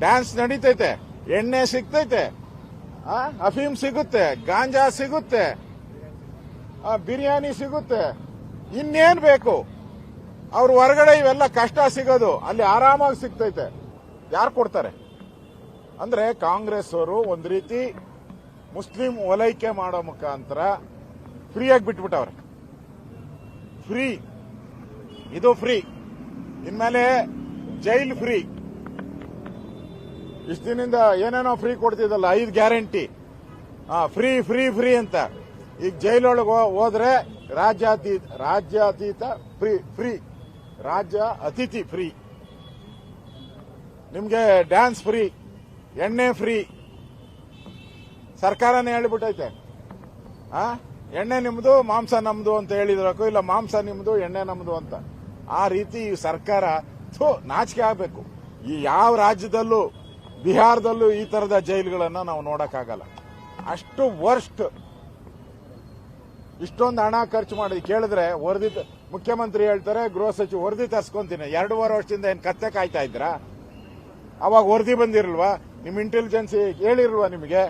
Dance ನಡೀತೈತೆ, ಎಣ್ಣೆ ಸಿಗ್ತೈತೆ, ಅಫೀಮ್ ಸಿಗುತ್ತೆ, ಗಾಂಜಾ ಸಿಗುತ್ತೆ, ಬಿರಿಯಾನಿ ಸಿಗುತ್ತೆ, ಇನ್ನೇನ್ ಬೇಕು? ಅವ್ರ ಹೊರಗಡೆ ಇವೆಲ್ಲ ಕಷ್ಟ ಸಿಗೋದು, ಅಲ್ಲಿ ಆರಾಮಾಗಿ ಸಿಗ್ತೈತೆ. ಯಾರು ಕೊಡ್ತಾರೆ? ಅಂದ್ರೆ ಕಾಂಗ್ರೆಸ್ ಅವರು ಒಂದ್ ರೀತಿ ಮುಸ್ಲಿಂ ಓಲೈಕೆ ಮಾಡೋ ಮುಖಾಂತರ ಫ್ರೀಯಾಗಿ ಬಿಟ್ಬಿಟ್ಟವ್ರೆ. ಫ್ರೀ, ಇದು ಫ್ರೀ, ಇನ್ಮೇಲೆ ಜೈಲ್ ಫ್ರೀ. ಇಷ್ಟ ದಿನದಿಂದ ಏನೇನೋ ಫ್ರೀ ಕೊಡ್ತಿದ್ದಲ್ಲ, 5 ಗ್ಯಾರಂಟಿ, ಫ್ರೀ ಫ್ರೀ ಫ್ರೀ ಅಂತ. ಈಗ ಜೈಲೊಳಗೆ ಹೋದ್ರೆ ರಾಜ್ಯಾತೀತ ಫ್ರೀ, ರಾಜ್ಯ ಅತಿಥಿ ಫ್ರೀ, ನಿಮ್ಗೆ ಡ್ಯಾನ್ಸ್ ಫ್ರೀ, ಎಣ್ಣೆ ಫ್ರೀ. ಸರ್ಕಾರನೇ ಹೇಳಿಬಿಟ್ಟೈತೆ, ಎಣ್ಣೆ ನಿಮ್ದು ಮಾಂಸ ನಮ್ದು ಅಂತ ಹೇಳಿದ್ರಕ್ಕೂ, ಇಲ್ಲ ಮಾಂಸ ನಿಮ್ದು ಎಣ್ಣೆ ನಮ್ದು ಅಂತ. ಆ ರೀತಿ ಈ ಸರ್ಕಾರ ನಾಚಿಕೆ ಆಗಬೇಕು. ಈ ಯಾವ ರಾಜ್ಯದಲ್ಲೂ, ಬಿಹಾರದಲ್ಲೂ ಈ ತರದ ಜೈಲುಗಳನ್ನ ನಾವು ನೋಡಕ್ಕಾಗಲ್ಲ. ಅಷ್ಟು ವರ್ಸ್ಟ್. ಇಷ್ಟೊಂದು ಹಣ ಖರ್ಚು ಮಾಡಿ ಕೇಳಿದ್ರೆ ವರದಿ, ಮುಖ್ಯಮಂತ್ರಿ ಹೇಳ್ತಾರೆ, ಗೃಹ ಸಚಿವ ವರದಿ ತರ್ಸ್ಕೊಂತೀನಿ. 2.5 ವರ್ಷದಿಂದ ಏನ್ ಕತ್ತೆ ಕಾಯ್ತಾ ಇದ್ರಾ? ಅವಾಗ ವರದಿ ಬಂದಿರಲ್ವಾ? ನಿಮ್ ಇಂಟೆಲಿಜೆನ್ಸ್ ಹೇಳಿಲ್ವಾ ನಿಮಗೆ?